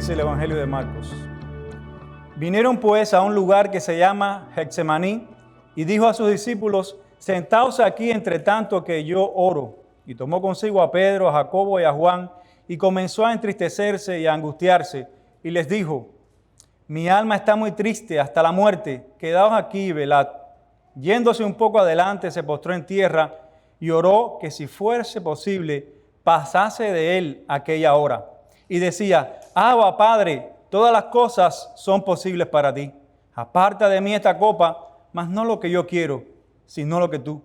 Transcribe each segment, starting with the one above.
Dice el Evangelio de Marcos. Vinieron pues a un lugar que se llama Getsemaní y dijo a sus discípulos: sentaos aquí entre tanto que yo oro. Y tomó consigo a Pedro, a Jacobo y a Juan y comenzó a entristecerse y a angustiarse y les dijo: mi alma está muy triste hasta la muerte, quedaos aquí y velad. Yéndose un poco adelante se postró en tierra y oró que si fuese posible pasase de él aquella hora. Y decía: Abba, Padre, todas las cosas son posibles para ti. Aparta de mí esta copa, mas no lo que yo quiero, sino lo que tú.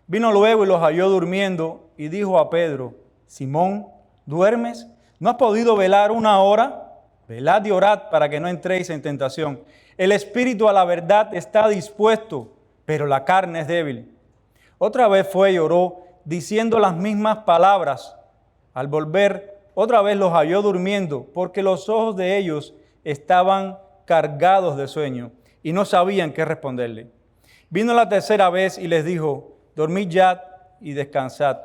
Vino luego y los halló durmiendo y dijo a Pedro: Simón, ¿duermes? ¿No has podido velar una hora? Velad y orad para que no entréis en tentación. El espíritu a la verdad está dispuesto, pero la carne es débil. Otra vez fue y oró, diciendo las mismas palabras. Al volver, otra vez los halló durmiendo, porque los ojos de ellos estaban cargados de sueño y no sabían qué responderle. Vino la tercera vez y les dijo: dormid ya y descansad.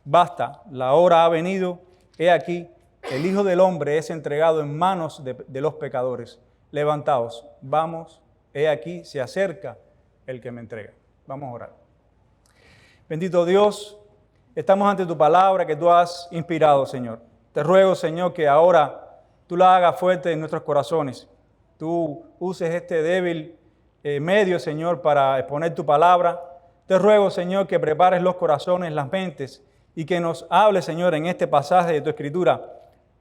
Basta, la hora ha venido. He aquí, el Hijo del Hombre es entregado en manos de los pecadores. Levantaos, vamos, he aquí, se acerca el que me entrega. Vamos a orar. Bendito Dios, estamos ante tu palabra que tú has inspirado, Señor. Te ruego, Señor, que ahora tú la hagas fuerte en nuestros corazones. Tú uses este débil medio, Señor, para exponer tu palabra. Te ruego, Señor, que prepares los corazones, las mentes y que nos hables, Señor, en este pasaje de tu Escritura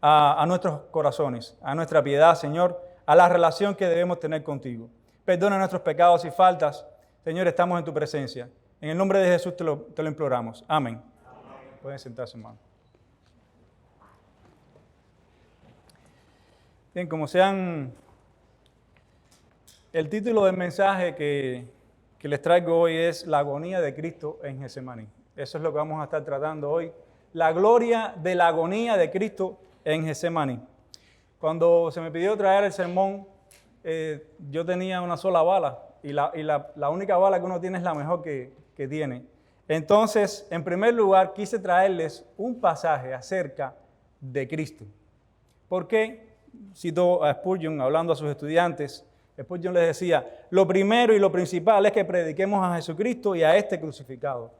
a nuestros corazones, a nuestra piedad, Señor, a la relación que debemos tener contigo. Perdona nuestros pecados y faltas. Señor, estamos en tu presencia. En el nombre de Jesús te lo imploramos. Amén. Pueden sentarse, hermano. Bien, como sean, el título del mensaje que les traigo hoy es La agonía de Cristo en Getsemaní. Eso es lo que vamos a estar tratando hoy. La gloria de la agonía de Cristo en Getsemaní. Cuando se me pidió traer el sermón, yo tenía una sola bala y la única bala que uno tiene es la mejor que tiene. Entonces, en primer lugar, quise traerles un pasaje acerca de Cristo. ¿Por qué? Cito a Spurgeon hablando a sus estudiantes. Spurgeon les decía: lo primero y lo principal es que prediquemos a Jesucristo y a este crucificado.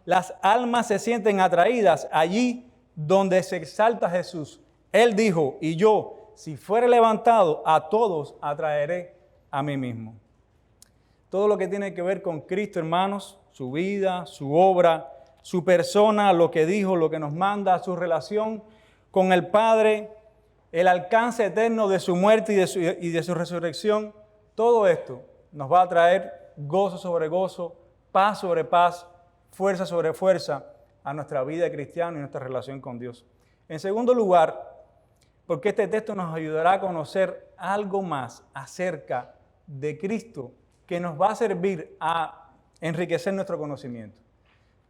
Las almas se sienten atraídas allí donde se exalta Jesús. Él dijo: y yo, si fuere levantado, a todos atraeré a mí mismo. Todo lo que tiene que ver con Cristo, hermanos, su vida, su obra, su persona, lo que dijo, lo que nos manda, su relación con el Padre, el alcance eterno de su muerte y de su resurrección, todo esto nos va a traer gozo sobre gozo, paz sobre paz, fuerza sobre fuerza a nuestra vida cristiana y nuestra relación con Dios. En segundo lugar, porque este texto nos ayudará a conocer algo más acerca de Cristo que nos va a servir a enriquecer nuestro conocimiento.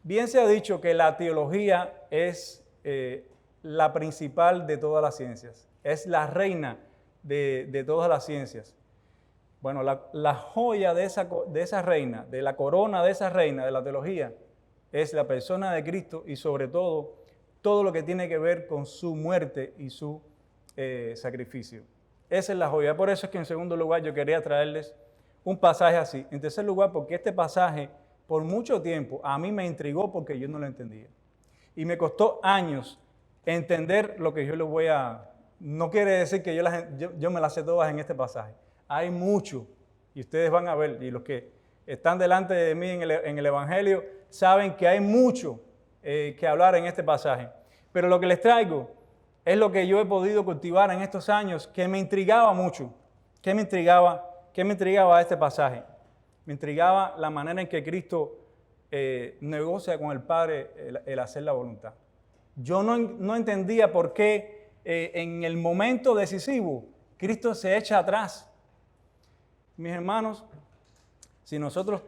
Bien se ha dicho que la teología es la principal de todas las ciencias, es la reina de todas las ciencias. Bueno, la joya de esa reina, de la corona de esa reina de la teología, es la persona de Cristo y sobre todo lo que tiene que ver con su muerte y su sacrificio. Esa es la joya. Por eso es que en segundo lugar yo quería traerles un pasaje así. En tercer lugar, porque este pasaje por mucho tiempo a mí me intrigó porque yo no lo entendía. Y me costó años entender lo que yo les voy a... No quiere decir que yo me las sé todas en este pasaje. Hay mucho y ustedes van a ver, y los que están delante de mí en el Evangelio saben que hay mucho que hablar en este pasaje. Pero lo que les traigo es lo que yo he podido cultivar en estos años que me intrigaba mucho. ¿Qué me intrigaba este pasaje? Me intrigaba la manera en que Cristo negocia con el Padre el hacer la voluntad. Yo no entendía por qué en el momento decisivo Cristo se echa atrás. Mis hermanos, si nosotros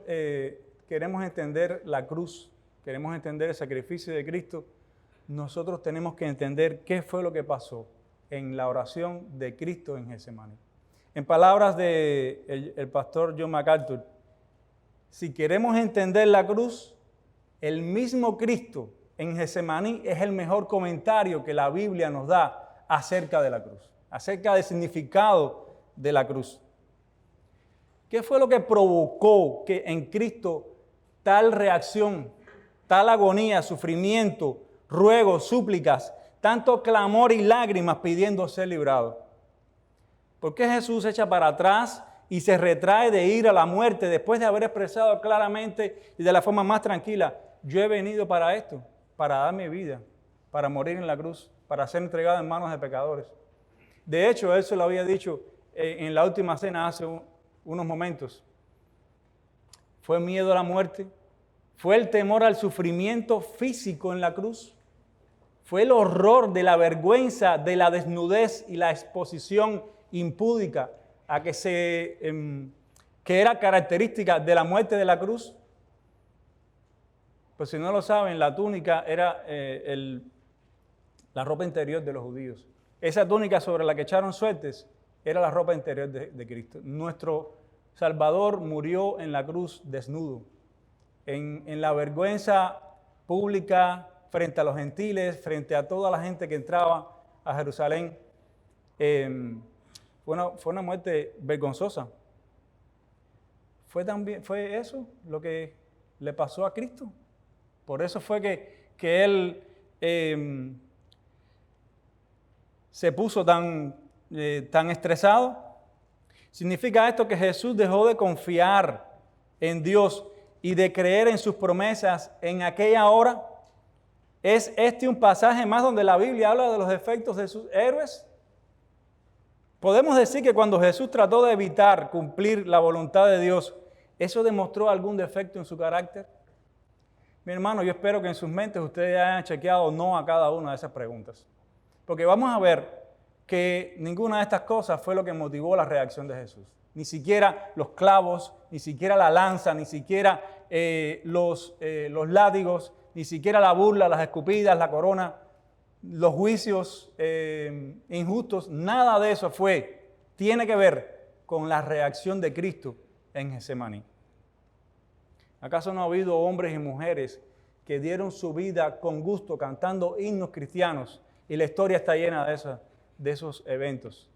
queremos entender la cruz, queremos entender el sacrificio de Cristo, nosotros tenemos que entender qué fue lo que pasó en la oración de Cristo en Getsemaní. En palabras del pastor John MacArthur, si queremos entender la cruz, el mismo Cristo en Getsemaní es el mejor comentario que la Biblia nos da acerca de la cruz. acerca del significado de la cruz. ¿Qué fue lo que provocó que en Cristo tal reacción, tal agonía, sufrimiento, ruegos, súplicas, tanto clamor y lágrimas pidiendo ser librado? ¿Por qué Jesús se echa para atrás y se retrae de ir a la muerte después de haber expresado claramente y de la forma más tranquila: yo he venido para esto, para dar mi vida, para morir en la cruz, para ser entregado en manos de pecadores? De hecho, él se lo había dicho en la última cena hace unos momentos. Fue miedo a la muerte, fue el temor al sufrimiento físico en la cruz, fue el horror de la vergüenza, de la desnudez y la exposición impúdica a que era característica de la muerte de la cruz. Pues si no lo saben, la túnica era la ropa interior de los judíos. Esa túnica sobre la que echaron suertes era la ropa interior de Cristo. Nuestro Salvador murió en la cruz desnudo, en la vergüenza pública frente a los gentiles, frente a toda la gente que entraba a Jerusalén. Fue una muerte vergonzosa. ¿Fue eso lo que le pasó a Cristo? Por eso fue que Él se puso tan estresado. ¿Significa esto que Jesús dejó de confiar en Dios y de creer en sus promesas en aquella hora? ¿Es este un pasaje más donde la Biblia habla de los defectos de sus héroes? ¿Podemos decir que cuando Jesús trató de evitar cumplir la voluntad de Dios, eso demostró algún defecto en su carácter? Mi hermano, yo espero que en sus mentes ustedes hayan chequeado no a cada una de esas preguntas. Porque vamos a ver que ninguna de estas cosas fue lo que motivó la reacción de Jesús. Ni siquiera los clavos, ni siquiera la lanza, ni siquiera los látigos, ni siquiera la burla, las escupidas, la corona, los juicios injustos, nada de eso tiene que ver con la reacción de Cristo en Getsemaní. ¿Acaso no ha habido hombres y mujeres que dieron su vida con gusto cantando himnos cristianos? Y la historia está llena de esos eventos.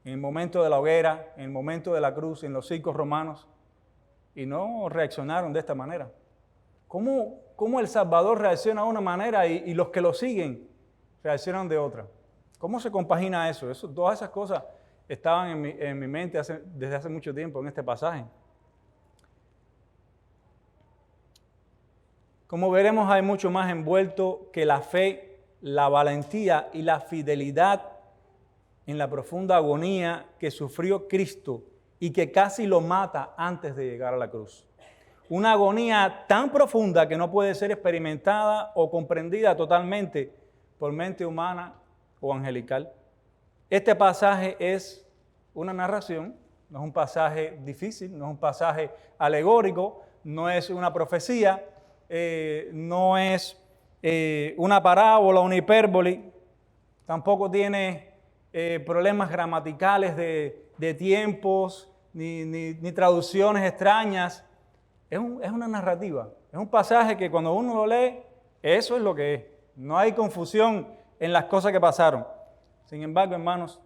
En el momento de la hoguera, en el momento de la cruz, en los circos romanos, y no reaccionaron de esta manera. ¿Cómo el Salvador reacciona de una manera y los que lo siguen reaccionan de otra? ¿Cómo se compagina eso? Todas esas cosas estaban en mi mente desde hace mucho tiempo en este pasaje. Como veremos, hay mucho más envuelto que la fe, la valentía y la fidelidad en la profunda agonía que sufrió Cristo y que casi lo mata antes de llegar a la cruz. Una agonía tan profunda que no puede ser experimentada o comprendida totalmente por mente humana o angelical. Este pasaje es una narración, no es un pasaje difícil, no es un pasaje alegórico, no es una profecía, no es una parábola, una hipérbole, tampoco tiene problemas gramaticales de tiempos, ni traducciones extrañas. Es una narrativa, es un pasaje que cuando uno lo lee, eso es lo que es. No hay confusión en las cosas que pasaron. Sin embargo, hermanos,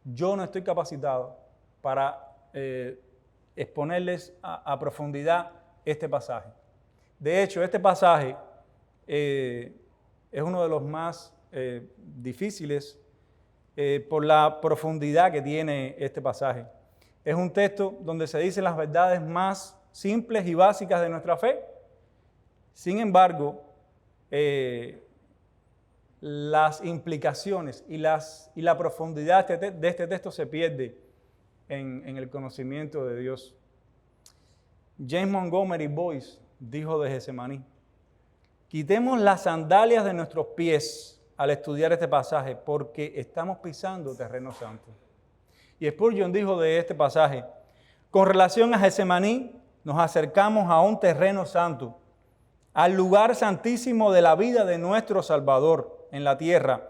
yo no estoy capacitado para exponerles a profundidad este pasaje. De hecho, este pasaje es uno de los más difíciles por la profundidad que tiene este pasaje. Es un texto donde se dicen las verdades más simples y básicas de nuestra fe. Sin embargo, las implicaciones y la profundidad de este texto se pierde en el conocimiento de Dios. James Montgomery Boyce dijo de Getsemaní: quitemos las sandalias de nuestros pies al estudiar este pasaje, porque estamos pisando terreno santo. Y Spurgeon dijo de este pasaje: con relación a Getsemaní, nos acercamos a un terreno santo, al lugar santísimo de la vida de nuestro Salvador en la tierra.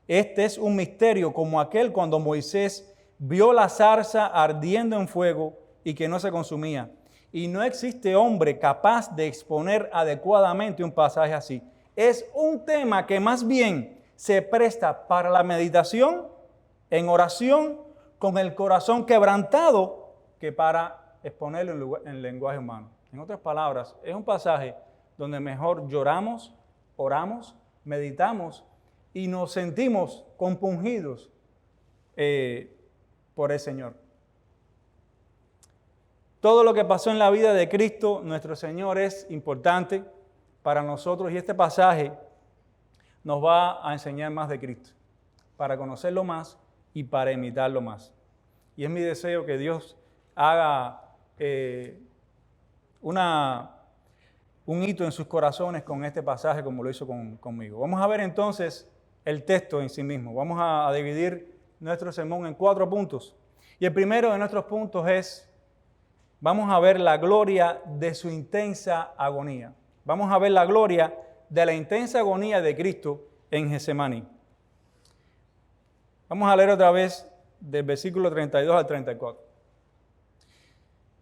Este es un misterio como aquel cuando Moisés vio la zarza ardiendo en fuego y que no se consumía. Y no existe hombre capaz de exponer adecuadamente un pasaje así. Es un tema que más bien se presta para la meditación en oración con el corazón quebrantado que para exponerlo en lenguaje humano. En otras palabras, es un pasaje donde mejor lloramos, oramos, meditamos y nos sentimos compungidos por el Señor. Todo lo que pasó en la vida de Cristo, nuestro Señor, es importante para nosotros y este pasaje nos va a enseñar más de Cristo, para conocerlo más y para imitarlo más. Y es mi deseo que Dios haga un hito en sus corazones con este pasaje como lo hizo conmigo. Vamos a ver entonces el texto en sí mismo. Vamos a dividir nuestro sermón en 4 puntos. Y el primero de nuestros puntos es, vamos a ver la gloria de su intensa agonía. Vamos a ver la gloria de la intensa agonía de Cristo en Getsemaní. Vamos a leer otra vez del versículo 32 al 34.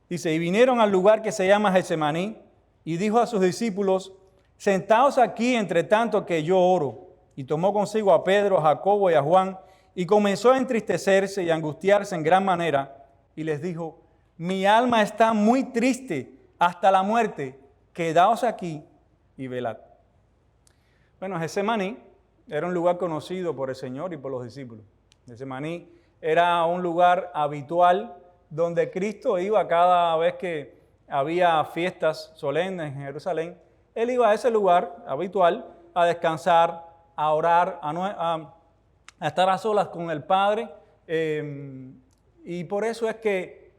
Dice, y vinieron al lugar que se llama Getsemaní, y dijo a sus discípulos, sentaos aquí entre tanto que yo oro. Y tomó consigo a Pedro, a Jacobo y a Juan, y comenzó a entristecerse y a angustiarse en gran manera, y les dijo, mi alma está muy triste hasta la muerte, quedaos aquí y velad. Bueno, Getsemaní era un lugar conocido por el Señor y por los discípulos. Getsemaní era un lugar habitual donde Cristo iba cada vez que había fiestas solemnes en Jerusalén. Él iba a ese lugar habitual a descansar, a orar, a estar a solas con el Padre. Y por eso es que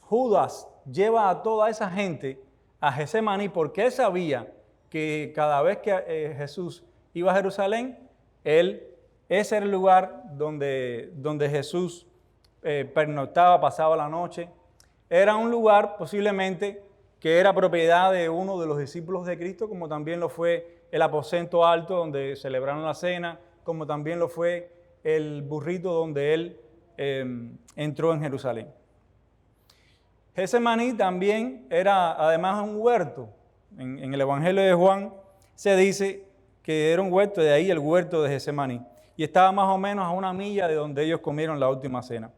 Judas lleva a toda esa gente a Getsemaní, porque él sabía que cada vez que Jesús iba a Jerusalén, ese era el lugar donde Jesús pernoctaba, pasaba la noche. Era un lugar posiblemente que era propiedad de uno de los discípulos de Cristo, como también lo fue el aposento alto donde celebraron la cena, como también lo fue el burrito donde él entró en Jerusalén. Getsemaní también era además un huerto. En el Evangelio de Juan se dice que era un huerto, de ahí el huerto de Getsemaní. Y estaba más o menos a 1 milla de donde ellos comieron la última cena.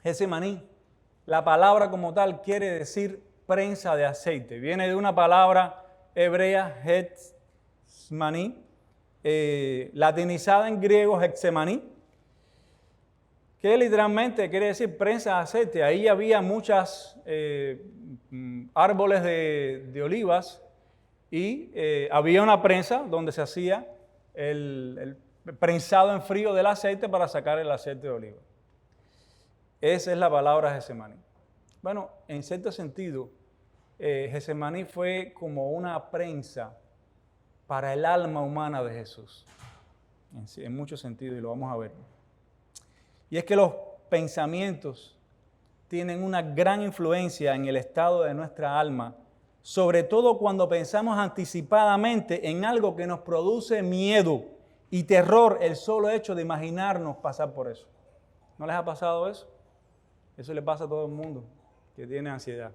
Getsemaní, la palabra como tal quiere decir prensa de aceite. Viene de una palabra hebrea, Getsemaní, latinizada en griego, Hexemaní, que literalmente quiere decir prensa de aceite. Ahí había muchos árboles de olivas y había una prensa donde se hacía el prensado en frío del aceite para sacar el aceite de oliva. Esa es la palabra Getsemaní. Bueno, en cierto sentido, Getsemaní fue como una prensa para el alma humana de Jesús. En muchos sentidos, y lo vamos a ver. Y es que los pensamientos tienen una gran influencia en el estado de nuestra alma, sobre todo cuando pensamos anticipadamente en algo que nos produce miedo y terror, el solo hecho de imaginarnos pasar por eso. ¿No les ha pasado eso? Eso le pasa a todo el mundo que tiene ansiedad.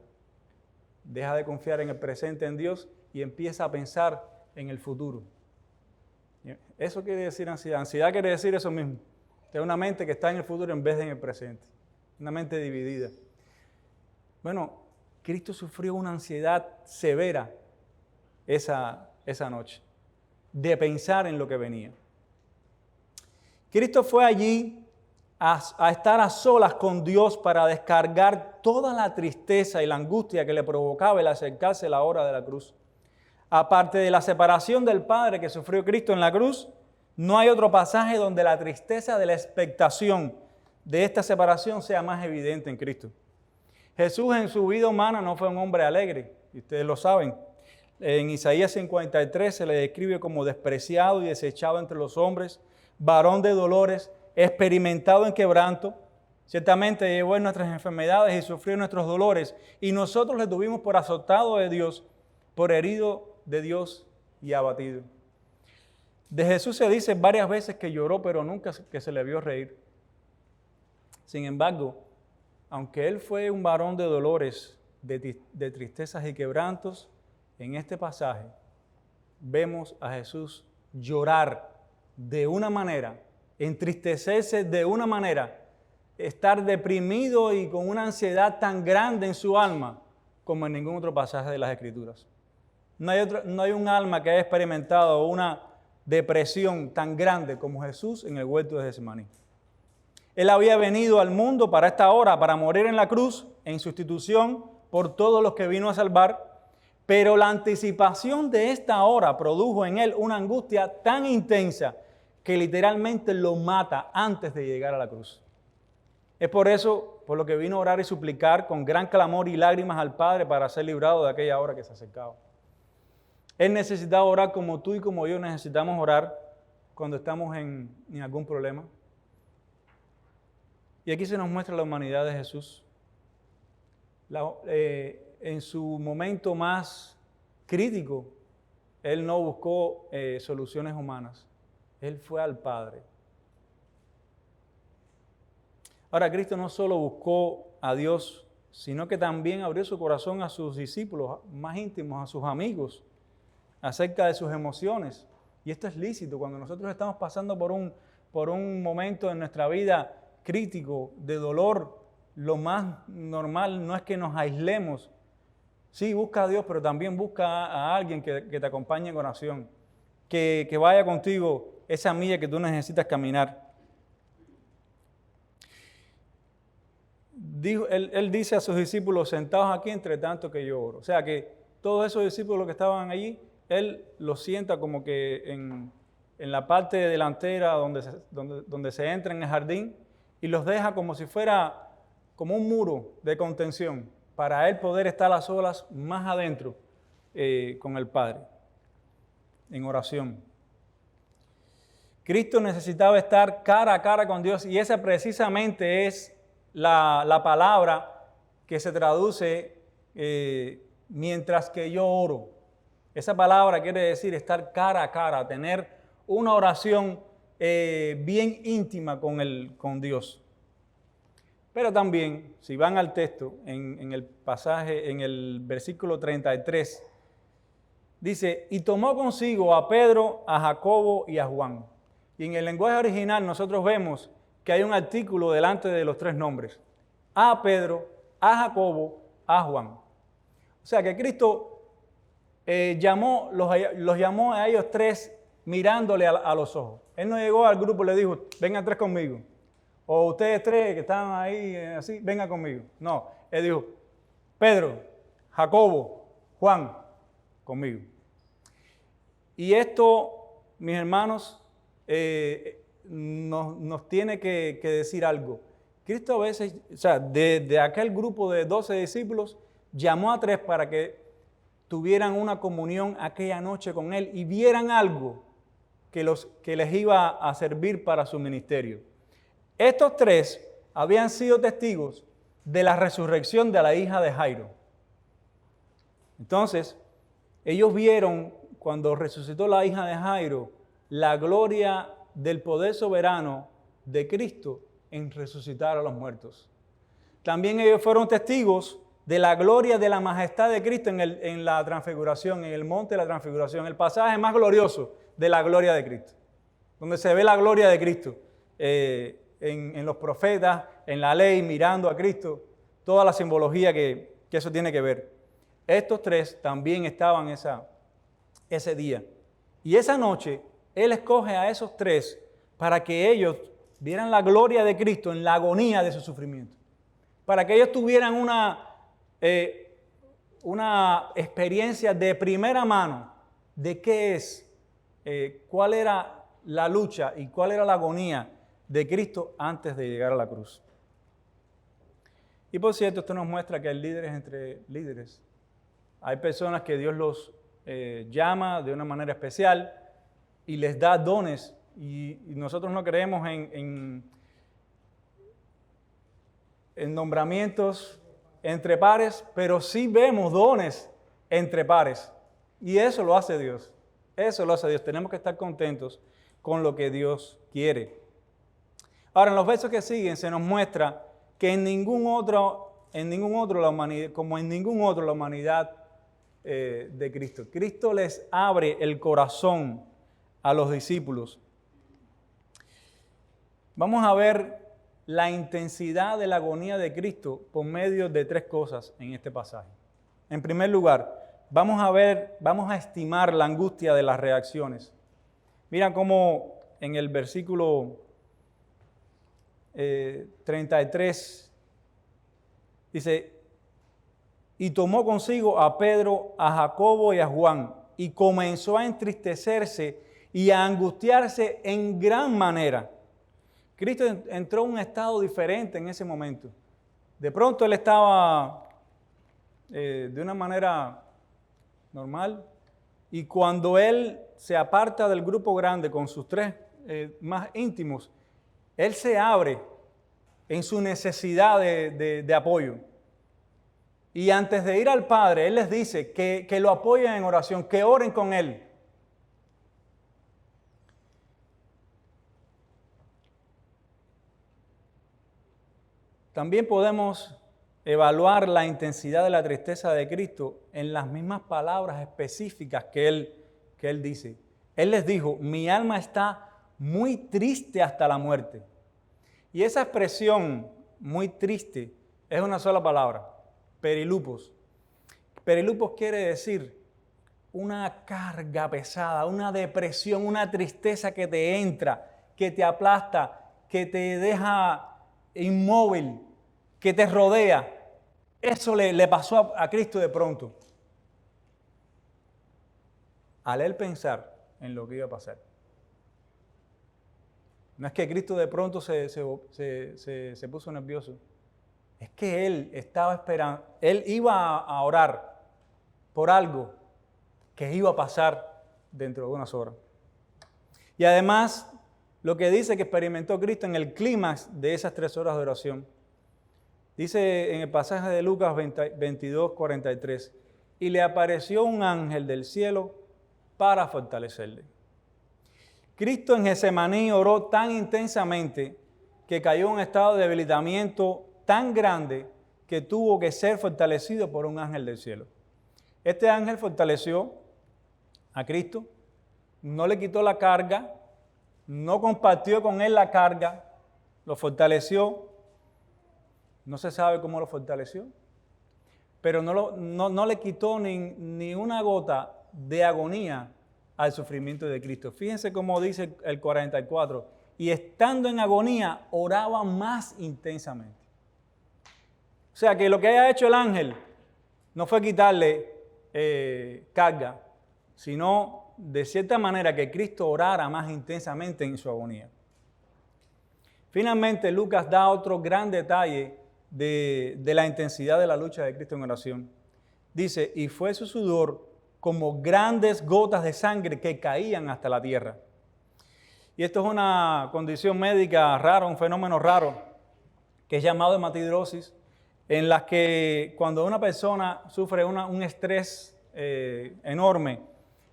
Deja de confiar en el presente, en Dios, y empieza a pensar en el futuro. Eso quiere decir ansiedad. Ansiedad quiere decir eso mismo. Es una mente que está en el futuro en vez de en el presente. Una mente dividida. Bueno, Cristo sufrió una ansiedad severa esa noche, de pensar en lo que venía. Cristo fue allí a estar a solas con Dios para descargar toda la tristeza y la angustia que le provocaba el acercarse a la hora de la cruz. Aparte de la separación del Padre que sufrió Cristo en la cruz, no hay otro pasaje donde la tristeza de la expectación de esta separación sea más evidente en Cristo. Jesús en su vida humana no fue un hombre alegre, y ustedes lo saben. En Isaías 53 se le describe como despreciado y desechado entre los hombres, varón de dolores, experimentado en quebranto. Ciertamente llevó en nuestras enfermedades y sufrió nuestros dolores, y nosotros le tuvimos por azotado de Dios, por herido de Dios y abatido. De Jesús se dice varias veces que lloró, pero nunca que se le vio reír. Sin embargo, aunque él fue un varón de dolores, de tristezas y quebrantos, en este pasaje vemos a Jesús llorar de una manera entristecerse de una manera, estar deprimido y con una ansiedad tan grande en su alma como en ningún otro pasaje de las Escrituras. No hay un alma que haya experimentado una depresión tan grande como Jesús en el huerto de Getsemaní. Él había venido al mundo para esta hora, para morir en la cruz, en sustitución por todos los que vino a salvar, pero la anticipación de esta hora produjo en él una angustia tan intensa que literalmente lo mata antes de llegar a la cruz. Es por eso, por lo que vino a orar y suplicar con gran clamor y lágrimas al Padre para ser librado de aquella hora que se acercaba. Él necesitaba orar como tú y como yo necesitamos orar cuando estamos en algún problema. Y aquí se nos muestra la humanidad de Jesús. En su momento más crítico, Él no buscó soluciones humanas. Él fue al Padre. Ahora, Cristo no solo buscó a Dios, sino que también abrió su corazón a sus discípulos más íntimos, a sus amigos, acerca de sus emociones. Y esto es lícito. Cuando nosotros estamos pasando por un momento en nuestra vida crítico, de dolor, lo más normal no es que nos aislemos. Sí, busca a Dios, pero también busca a alguien que te acompañe en oración, que vaya contigo esa milla que tú necesitas caminar. Él dice a sus discípulos, sentados aquí entre tanto que yo oro. O sea que todos esos discípulos que estaban allí, Él los sienta como que en la parte delantera donde se entra en el jardín y los deja como si fuera como un muro de contención para Él poder estar a solas más adentro con el Padre, en oración. Cristo necesitaba estar cara a cara con Dios y esa precisamente es la palabra que se traduce mientras que yo oro. Esa palabra quiere decir estar cara a cara, tener una oración bien íntima con Dios. Pero también, si van al texto, en el pasaje, en el versículo 33, dice, y tomó consigo a Pedro, a Jacobo y a Juan. Y en el lenguaje original nosotros vemos que hay un artículo delante de los tres nombres. A Pedro, a Jacobo, a Juan. O sea que Cristo los llamó a ellos tres mirándole a los ojos. Él no llegó al grupo y le dijo, vengan tres conmigo. O ustedes tres que están ahí así, vengan conmigo. No, Él dijo, Pedro, Jacobo, Juan, conmigo. Y esto, mis hermanos, nos tiene que decir algo. Cristo a veces, o sea, de aquel grupo de 12 discípulos, llamó a tres para que tuvieran una comunión aquella noche con Él y vieran algo que les iba a servir para su ministerio. Estos tres habían sido testigos de la resurrección de la hija de Jairo. Entonces, ellos vieron cuando resucitó la hija de Jairo la gloria del poder soberano de Cristo en resucitar a los muertos. También ellos fueron testigos de la gloria de la majestad de Cristo en la transfiguración, en el monte de la transfiguración, el pasaje más glorioso de la gloria de Cristo, donde se ve la gloria de Cristo en los profetas, en la ley, mirando a Cristo, toda la simbología que eso tiene que ver. Estos tres también estaban ese día. Y esa noche, Él escoge a esos tres para que ellos vieran la gloria de Cristo en la agonía de su sufrimiento. Para que ellos tuvieran una experiencia de primera mano de qué es, cuál era la lucha y cuál era la agonía de Cristo antes de llegar a la cruz. Y por cierto, esto nos muestra que hay líderes entre líderes. Hay personas que Dios los llama de una manera especial y les da dones. Y nosotros no creemos en nombramientos entre pares, pero sí vemos dones entre pares. Y eso lo hace Dios. Eso lo hace Dios. Tenemos que estar contentos con lo que Dios quiere. Ahora, en los versos que siguen se nos muestra que en ningún otro la humanidad de Cristo. Cristo les abre el corazón a los discípulos. Vamos a ver la intensidad de la agonía de Cristo por medio de tres cosas en este pasaje. En primer lugar, vamos a estimar la angustia de las reacciones. Mira cómo en el versículo 33 dice, y tomó consigo a Pedro, a Jacobo y a Juan, y comenzó a entristecerse y a angustiarse en gran manera. Cristo entró en un estado diferente en ese momento. De pronto él estaba de una manera normal, y cuando él se aparta del grupo grande con sus tres más íntimos, él se abre en su necesidad de apoyo. Y antes de ir al Padre, él les dice que lo apoyen en oración, que oren con él. También podemos evaluar la intensidad de la tristeza de Cristo en las mismas palabras específicas que él dice. Él les dijo, mi alma está muy triste hasta la muerte. Y esa expresión, muy triste, es una sola palabra, perilupos. Perilupos quiere decir una carga pesada, una depresión, una tristeza que te entra, que te aplasta, que te deja inmóvil, que te rodea. Eso le pasó a Cristo de pronto, al él pensar en lo que iba a pasar. No es que Cristo de pronto se puso nervioso, es que él estaba esperando, él iba a orar por algo que iba a pasar dentro de unas horas. Y además, lo que dice que experimentó Cristo en el clímax de esas 3 horas de oración, dice en el pasaje de Lucas 22, 43, y le apareció un ángel del cielo para fortalecerle. Cristo en Getsemaní oró tan intensamente que cayó en un estado de debilitamiento tan grande que tuvo que ser fortalecido por un ángel del cielo. Este ángel fortaleció a Cristo, no le quitó la carga, no compartió con él la carga, lo fortaleció. No se sabe cómo lo fortaleció, pero no le quitó ni una gota de agonía al sufrimiento de Cristo. Fíjense cómo dice el 44, y estando en agonía, oraba más intensamente. O sea, que lo que haya hecho el ángel no fue quitarle carga, sino de cierta manera que Cristo orara más intensamente en su agonía. Finalmente, Lucas da otro gran detalle de la intensidad de la lucha de Cristo en oración. Dice, y fue su sudor como grandes gotas de sangre que caían hasta la tierra. Y esto es una condición médica rara, un fenómeno raro, que es llamado hematidrosis, en la que cuando una persona sufre un estrés enorme,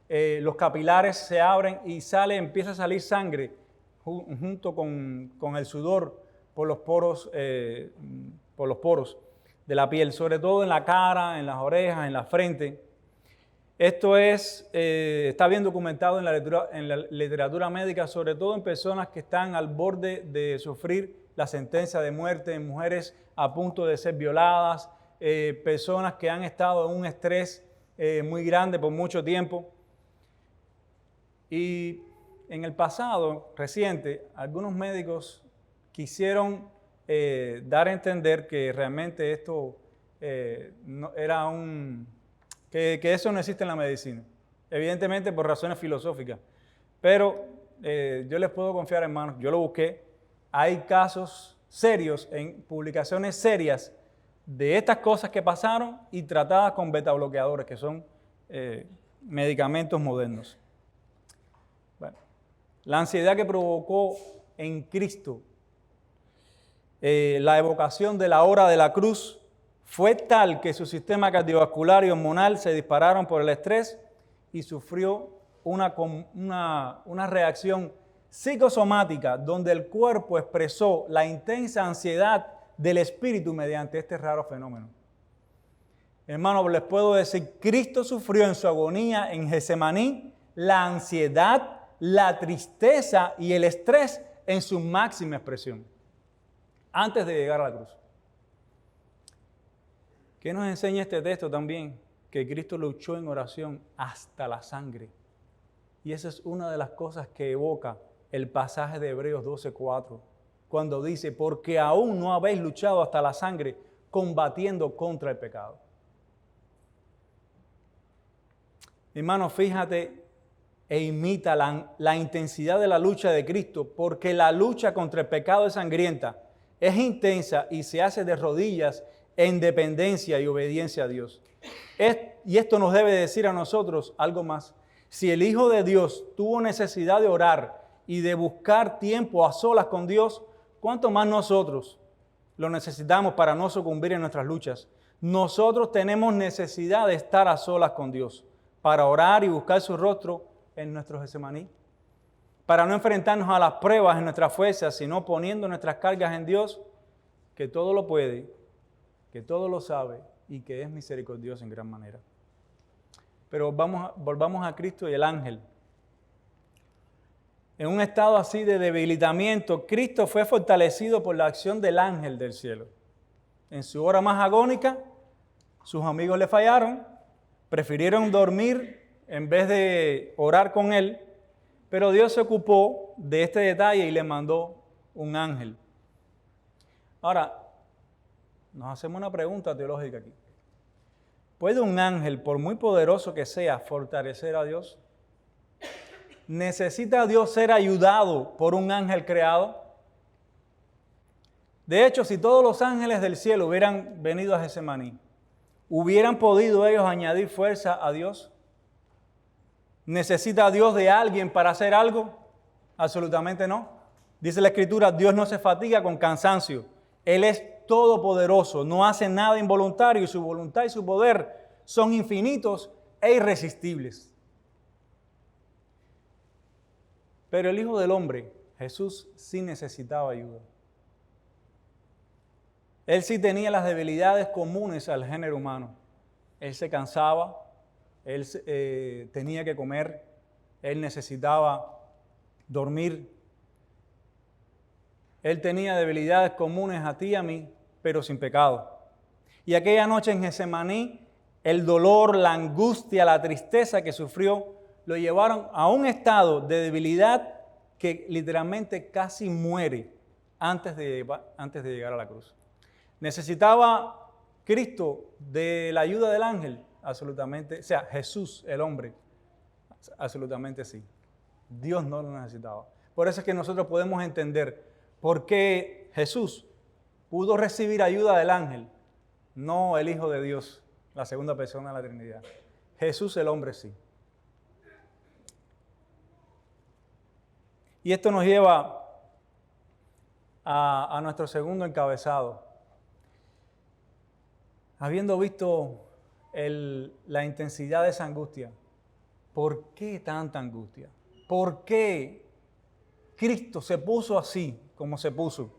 los capilares se abren y empieza a salir sangre junto con el sudor por los poros de la piel, sobre todo en la cara, en las orejas, en la frente. Esto está bien documentado en la literatura médica, sobre todo en personas que están al borde de sufrir la sentencia de muerte, en mujeres a punto de ser violadas, personas que han estado en un estrés muy grande por mucho tiempo. Y en el pasado reciente, algunos médicos quisieron dar a entender que realmente esto no era que eso no existe en la medicina, evidentemente por razones filosóficas, pero yo les puedo confiar, hermanos, yo lo busqué, hay casos serios, en publicaciones serias de estas cosas que pasaron y tratadas con betabloqueadores, que son medicamentos modernos. Bueno, la ansiedad que provocó en Cristo la evocación de la hora de la cruz fue tal que su sistema cardiovascular y hormonal se dispararon por el estrés y sufrió una reacción psicosomática donde el cuerpo expresó la intensa ansiedad del espíritu mediante este raro fenómeno. Hermano, les puedo decir, Cristo sufrió en su agonía en Getsemaní la ansiedad, la tristeza y el estrés en su máxima expresión, antes de llegar a la cruz. ¿Qué nos enseña este texto también? Que Cristo luchó en oración hasta la sangre. Y esa es una de las cosas que evoca el pasaje de Hebreos 12:4, cuando dice, porque aún no habéis luchado hasta la sangre combatiendo contra el pecado. Hermano, fíjate e imita la intensidad de la lucha de Cristo, porque la lucha contra el pecado es sangrienta, es intensa y se hace de rodillas en dependencia y obediencia a Dios. Y esto nos debe decir a nosotros algo más. Si el Hijo de Dios tuvo necesidad de orar y de buscar tiempo a solas con Dios, ¿cuánto más nosotros lo necesitamos para no sucumbir en nuestras luchas? Nosotros tenemos necesidad de estar a solas con Dios, para orar y buscar su rostro en nuestro Getsemaní, para no enfrentarnos a las pruebas en nuestras fuerzas, sino poniendo nuestras cargas en Dios, que todo lo puede, que todo lo sabe y que es misericordioso en gran manera. Pero volvamos a Cristo y el ángel. En un estado así de debilitamiento, Cristo fue fortalecido por la acción del ángel del cielo. En su hora más agónica, sus amigos le fallaron, prefirieron dormir en vez de orar con él, pero Dios se ocupó de este detalle y le mandó un ángel. Ahora, nos hacemos una pregunta teológica aquí. ¿Puede un ángel, por muy poderoso que sea, fortalecer a Dios? ¿Necesita Dios ser ayudado por un ángel creado? De hecho, si todos los ángeles del cielo hubieran venido a Getsemaní, ¿hubieran podido ellos añadir fuerza a Dios? ¿Necesita Dios de alguien para hacer algo? Absolutamente no. Dice la Escritura, Dios no se fatiga con cansancio. Él es todopoderoso, no hace nada involuntario y su voluntad y su poder son infinitos e irresistibles. Pero el Hijo del Hombre, Jesús, sí necesitaba ayuda. Él sí tenía las debilidades comunes al género humano. Él se cansaba, él tenía que comer, él necesitaba dormir. Él tenía debilidades comunes a ti y a mí, pero sin pecado. Y aquella noche en Getsemaní, el dolor, la angustia, la tristeza que sufrió, lo llevaron a un estado de debilidad que literalmente casi muere antes de llegar a la cruz. ¿Necesitaba Cristo de la ayuda del ángel? Absolutamente. O sea, Jesús, el hombre, absolutamente sí. Dios no lo necesitaba. Por eso es que nosotros podemos entender por qué Jesús pudo recibir ayuda del ángel, no el Hijo de Dios, la segunda persona de la Trinidad. Jesús, el hombre, sí. Y esto nos lleva a nuestro segundo encabezado. Habiendo visto la intensidad de esa angustia, ¿por qué tanta angustia? ¿Por qué Cristo se puso así como se puso?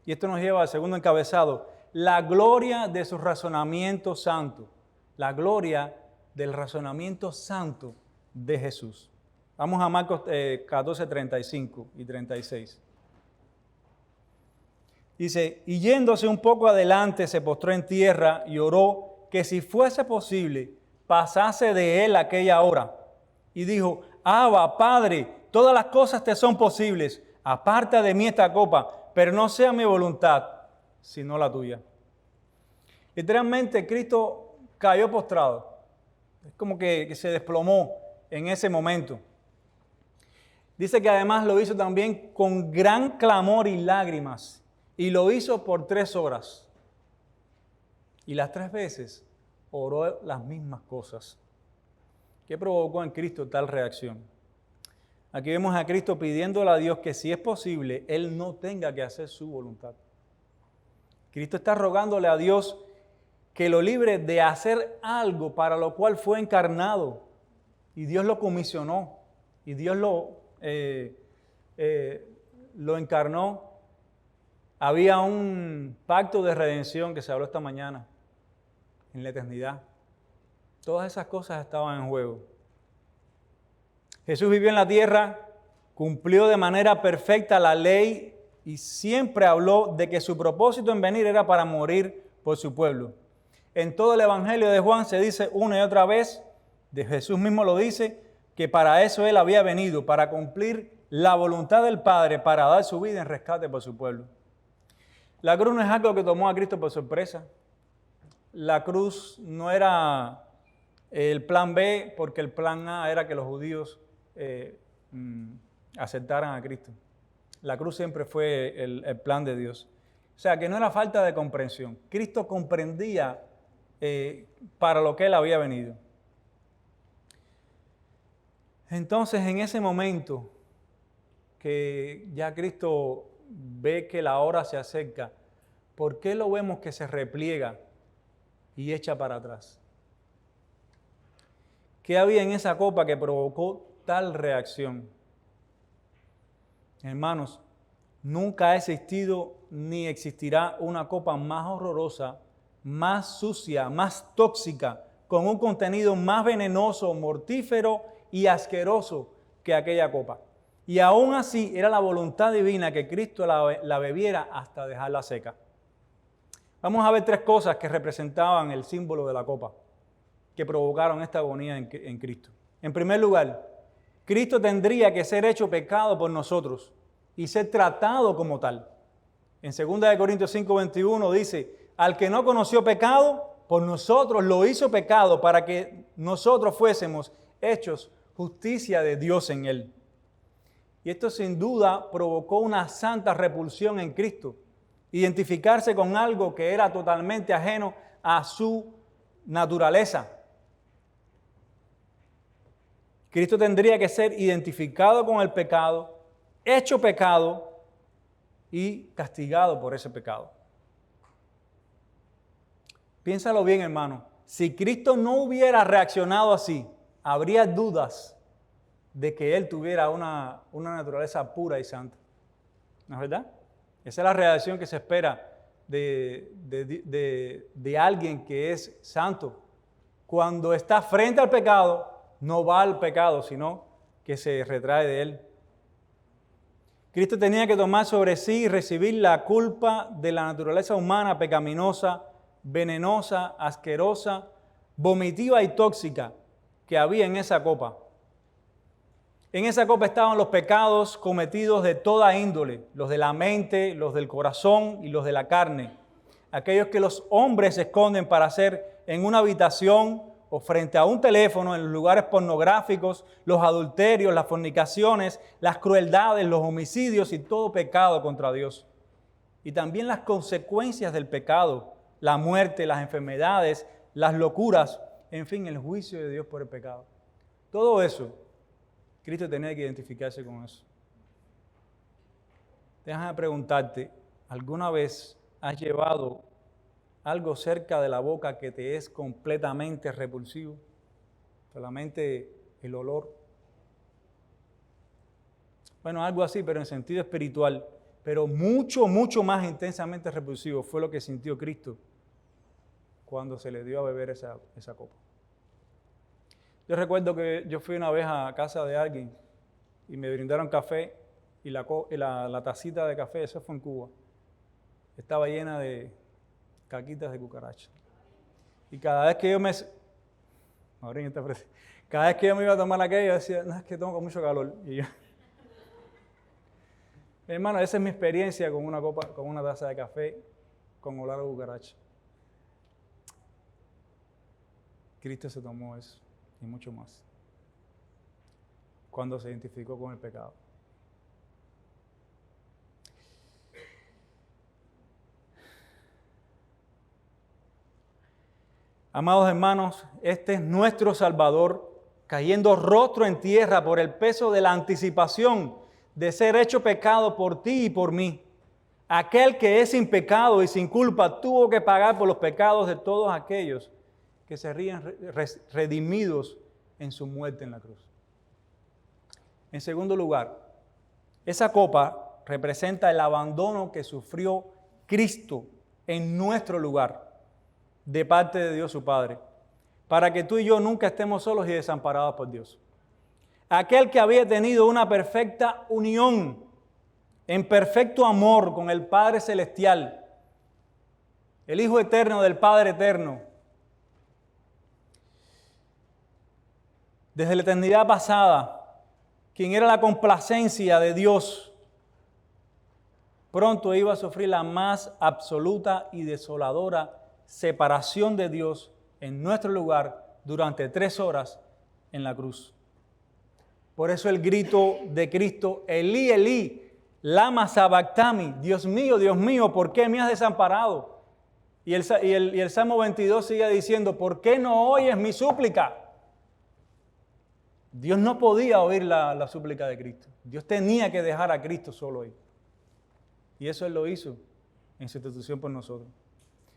Y esto nos lleva al segundo encabezado, la gloria de su razonamiento santo, la gloria del razonamiento santo de Jesús. Vamos a Marcos 14, 35 y 36. Dice, y yéndose un poco adelante, se postró en tierra y oró que si fuese posible, pasase de él aquella hora. Y dijo, Abba, Padre, todas las cosas te son posibles, aparta de mí esta copa, pero no sea mi voluntad, sino la tuya. Literalmente, Cristo cayó postrado. Es como que se desplomó en ese momento. Dice que además lo hizo también con gran clamor y lágrimas. Y lo hizo por 3 horas. Y las 3 veces oró las mismas cosas. ¿Qué provocó en Cristo tal reacción? Aquí vemos a Cristo pidiéndole a Dios que si es posible, Él no tenga que hacer su voluntad. Cristo está rogándole a Dios que lo libre de hacer algo para lo cual fue encarnado. Y Dios lo comisionó. Y Dios lo encarnó. Había un pacto de redención que se habló esta mañana en la eternidad. Todas esas cosas estaban en juego. Jesús vivió en la tierra cumplió de manera perfecta la ley y siempre habló de que su propósito en venir era para morir por su pueblo. En todo el Evangelio de Juan se dice una y otra vez, de Jesús mismo lo dice, que para eso Él había venido, para cumplir la voluntad del Padre, para dar su vida en rescate por su pueblo. La cruz no es algo que tomó a Cristo por sorpresa. La cruz no era el plan B, porque el plan A era que los judíos aceptaran a Cristo. La cruz siempre fue el plan de Dios. O sea, que no era falta de comprensión. Cristo comprendía para lo que Él había venido. Entonces, en ese momento que ya Cristo ve que la hora se acerca, ¿por qué lo vemos que se repliega y echa para atrás? ¿Qué había en esa copa que provocó tal reacción? Hermanos, nunca ha existido ni existirá una copa más horrorosa, más sucia, más tóxica, con un contenido más venenoso, mortífero y asqueroso que aquella copa. Y aún así era la voluntad divina que Cristo la bebiera hasta dejarla seca. Vamos a ver tres cosas que representaban el símbolo de la copa, que provocaron esta agonía en Cristo. En primer lugar, Cristo tendría que ser hecho pecado por nosotros y ser tratado como tal. En 2 Corintios 5:21 dice, al que no conoció pecado, por nosotros lo hizo pecado para que nosotros fuésemos hechos justicia de Dios en él. Y esto sin duda provocó una santa repulsión en Cristo, identificarse con algo que era totalmente ajeno a su naturaleza. Cristo tendría que ser identificado con el pecado, hecho pecado y castigado por ese pecado. Piénsalo bien, hermano. Si Cristo no hubiera reaccionado así, habría dudas de que Él tuviera una naturaleza pura y santa. ¿No es verdad? Esa es la reacción que se espera de alguien que es santo. Cuando está frente al pecado, no va al pecado, sino que se retrae de él. Cristo tenía que tomar sobre sí y recibir la culpa de la naturaleza humana pecaminosa, venenosa, asquerosa, vomitiva y tóxica que había en esa copa. En esa copa estaban los pecados cometidos de toda índole, los de la mente, los del corazón y los de la carne. Aquellos que los hombres esconden para hacer en una habitación o frente a un teléfono, en los lugares pornográficos, los adulterios, las fornicaciones, las crueldades, los homicidios y todo pecado contra Dios. Y también las consecuencias del pecado, la muerte, las enfermedades, las locuras, en fin, el juicio de Dios por el pecado. Todo eso, Cristo tenía que identificarse con eso. Déjame preguntarte, ¿alguna vez has llevado algo cerca de la boca que te es completamente repulsivo? Solamente el olor. Bueno, algo así, pero en sentido espiritual. Pero mucho, mucho más intensamente repulsivo fue lo que sintió Cristo cuando se le dio a beber esa copa. Yo recuerdo que yo fui una vez a casa de alguien y me brindaron café y la tacita de café, eso fue en Cuba, estaba llena de caquitas de cucaracha. Y cada vez que yo me iba a tomar aquello, yo decía, no, es que tengo mucho calor. Y yo, hermano, esa es mi experiencia con una copa, con una taza de café, con olor a cucaracha. Cristo se tomó eso y mucho más cuando se identificó con el pecado. Amados hermanos, este es nuestro Salvador, cayendo rostro en tierra por el peso de la anticipación de ser hecho pecado por ti y por mí. Aquel que es sin pecado y sin culpa tuvo que pagar por los pecados de todos aquellos que se ríen redimidos en su muerte en la cruz. En segundo lugar, esa copa representa el abandono que sufrió Cristo en nuestro lugar de parte de Dios su Padre, para que tú y yo nunca estemos solos y desamparados por Dios. aquel que había tenido una perfecta unión, en perfecto amor con el Padre Celestial, el Hijo Eterno del Padre Eterno, desde la eternidad pasada, quien era la complacencia de Dios, pronto iba a sufrir la más absoluta y desoladora separación de Dios en nuestro lugar durante 3 horas en la cruz. Por eso el grito de Cristo, Elí, Elí, lama sabactami, Dios mío, ¿por qué me has desamparado? Y el Salmo 22 sigue diciendo, ¿por qué no oyes mi súplica? Dios no podía oír la súplica de Cristo. Dios tenía que dejar a Cristo solo ahí. Y eso Él lo hizo en sustitución por nosotros.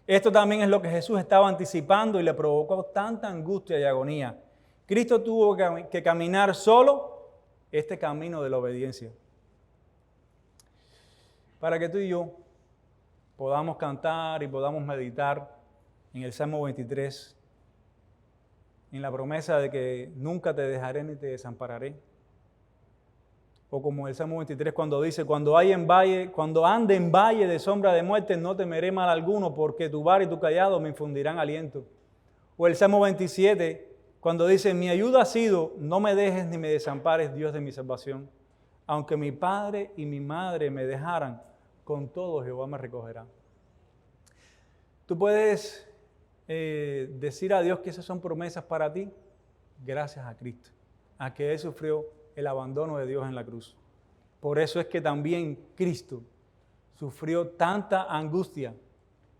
Esto también es lo que Jesús estaba anticipando y le provocó tanta angustia y agonía. Cristo tuvo que caminar solo este camino de la obediencia. Para que tú y yo podamos cantar y podamos meditar en el Salmo 23, en la promesa de que nunca te dejaré ni te desampararé. O como el Salmo 23 cuando dice, cuando ande en valle de sombra de muerte, no temeré mal alguno, porque tu vara y tu cayado me infundirán aliento. O el Salmo 27, cuando dice, mi ayuda ha sido, no me dejes ni me desampares, Dios de mi salvación. Aunque mi padre y mi madre me dejaran, con todo Jehová me recogerá. Tú puedes decir a Dios que esas son promesas para ti, gracias a Cristo, a que Él sufrió el abandono de Dios en la cruz. Por eso es que también Cristo sufrió tanta angustia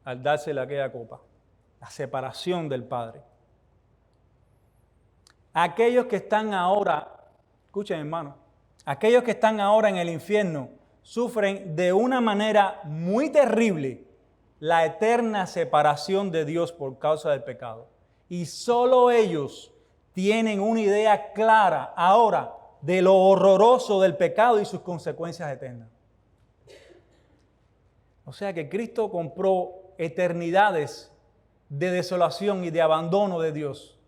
al dársele aquella copa, la separación del Padre. Aquellos que están ahora, escuchen hermano, aquellos que están ahora en el infierno sufren de una manera muy terrible la eterna separación de Dios por causa del pecado. Y solo ellos tienen una idea clara ahora de lo horroroso del pecado y sus consecuencias eternas. O sea que Cristo compró eternidades de desolación y de abandono de Dios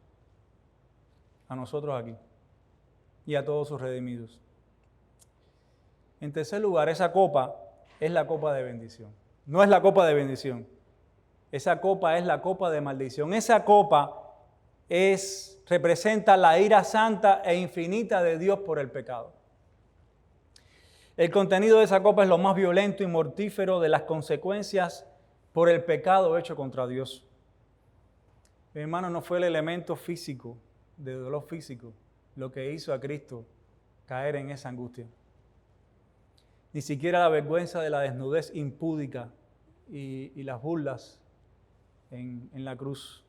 a nosotros aquí y a todos sus redimidos. En tercer lugar, esa copa es la copa de bendición. No es la copa de bendición. Esa copa es la copa de maldición. Esa copa representa la ira santa e infinita de Dios por el pecado. El contenido de esa copa es lo más violento y mortífero de las consecuencias por el pecado hecho contra Dios. Mi hermano, no fue el elemento físico, de dolor físico, lo que hizo a Cristo caer en esa angustia. Ni siquiera la vergüenza de la desnudez impúdica y las burlas en la cruz,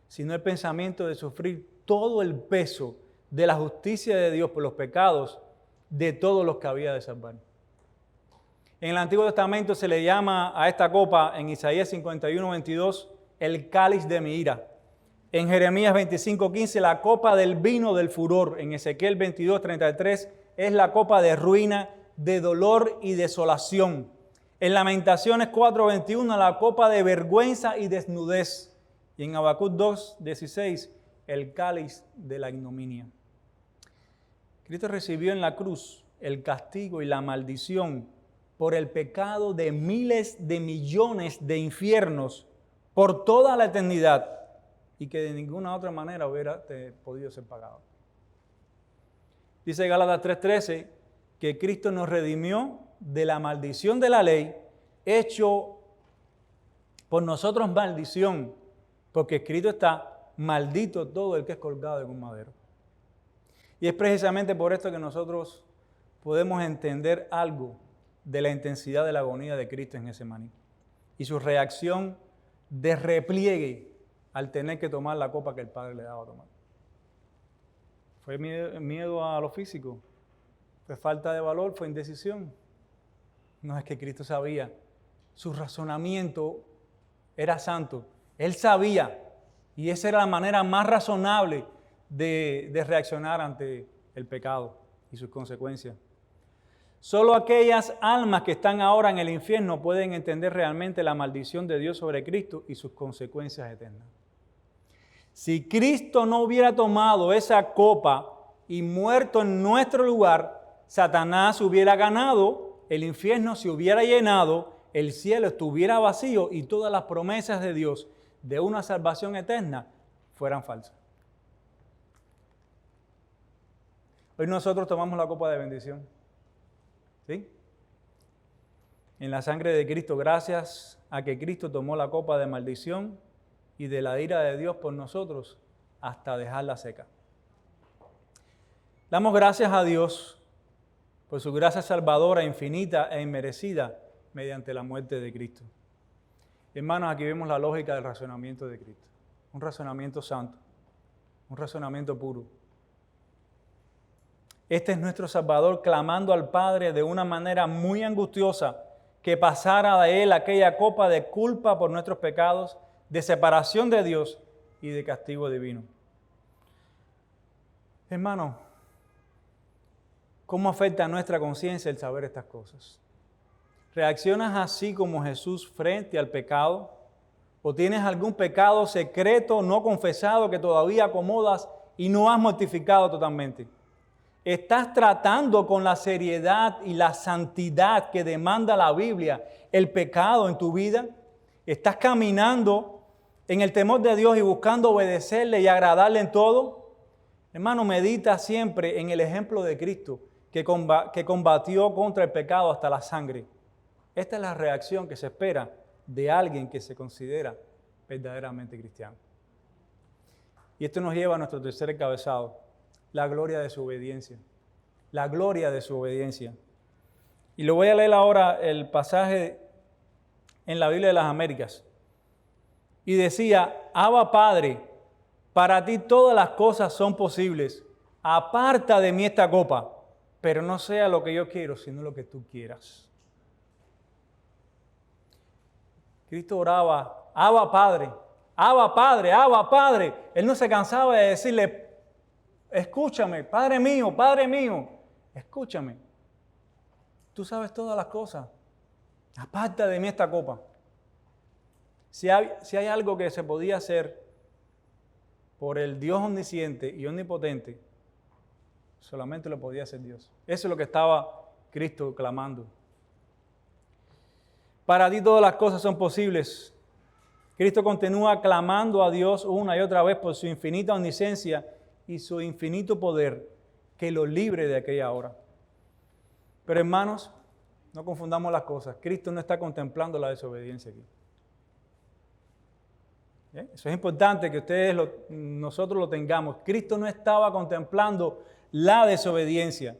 sino el pensamiento de sufrir todo el peso de la justicia de Dios por los pecados de todos los que había de salvar. En el Antiguo Testamento se le llama a esta copa, en Isaías 51, 22, el cáliz de mi ira. En Jeremías 25, 15, la copa del vino del furor. En Ezequiel 22, 33, es la copa de ruina, de dolor y desolación. En Lamentaciones 4, 21, la copa de vergüenza y desnudez. Y en Habacuc 2, 16, el cáliz de la ignominia. Cristo recibió en la cruz el castigo y la maldición por el pecado de miles de millones de infiernos por toda la eternidad y que de ninguna otra manera hubiera podido ser pagado. Dice Gálatas 3:13 que Cristo nos redimió de la maldición de la ley, hecho por nosotros maldición, porque escrito está, maldito todo el que es colgado en un madero. Y es precisamente por esto que nosotros podemos entender algo de la intensidad de la agonía de Cristo en Getsemaní y su reacción de repliegue al tener que tomar la copa que el Padre le daba a tomar. ¿Fue miedo a lo físico? ¿Fue falta de valor? ¿Fue indecisión? No, es que Cristo sabía, su razonamiento era santo. Él sabía, y esa era la manera más razonable de reaccionar ante el pecado y sus consecuencias. Solo aquellas almas que están ahora en el infierno pueden entender realmente la maldición de Dios sobre Cristo y sus consecuencias eternas. Si Cristo no hubiera tomado esa copa y muerto en nuestro lugar, Satanás hubiera ganado, el infierno se hubiera llenado, el cielo estuviera vacío y todas las promesas de Dios de una salvación eterna fueran falsas. Hoy nosotros tomamos la copa de bendición. ¿Sí? En la sangre de Cristo, gracias a que Cristo tomó la copa de maldición y de la ira de Dios por nosotros hasta dejarla seca. Damos gracias a Dios por su gracia salvadora, infinita e inmerecida mediante la muerte de Cristo. Hermanos, aquí vemos la lógica del razonamiento de Cristo. Un razonamiento santo, un razonamiento puro. Este es nuestro Salvador clamando al Padre de una manera muy angustiosa que pasara de Él aquella copa de culpa por nuestros pecados, de separación de Dios y de castigo divino. Hermano, ¿cómo afecta a nuestra conciencia el saber estas cosas? ¿Reaccionas así como Jesús frente al pecado? ¿O tienes algún pecado secreto no confesado que todavía acomodas y no has mortificado totalmente? ¿Estás tratando con la seriedad y la santidad que demanda la Biblia el pecado en tu vida? ¿Estás caminando en el temor de Dios y buscando obedecerle y agradarle en todo? Hermano, medita siempre en el ejemplo de Cristo que combatió contra el pecado hasta la sangre. Esta es la reacción que se espera de alguien que se considera verdaderamente cristiano. Y esto nos lleva a nuestro tercer encabezado, la gloria de su obediencia. La gloria de su obediencia. Y lo voy a leer ahora el pasaje en la Biblia de las Américas. Y decía, Abba Padre, para ti todas las cosas son posibles. Aparta de mí esta copa, pero no sea lo que yo quiero, sino lo que tú quieras. Cristo oraba, Abba Padre, Abba Padre, Abba Padre. Él no se cansaba de decirle, escúchame, Padre mío, escúchame. Tú sabes todas las cosas. Aparta de mí esta copa. Si hay algo que se podía hacer por el Dios omnisciente y omnipotente, solamente lo podía hacer Dios. Eso es lo que estaba Cristo clamando. Para ti todas las cosas son posibles. Cristo continúa clamando a Dios una y otra vez por su infinita omnisciencia y su infinito poder que lo libre de aquella hora. Pero hermanos, no confundamos las cosas. Cristo no está contemplando la desobediencia aquí. ¿Bien? Eso es importante que nosotros lo tengamos. Cristo no estaba contemplando la desobediencia.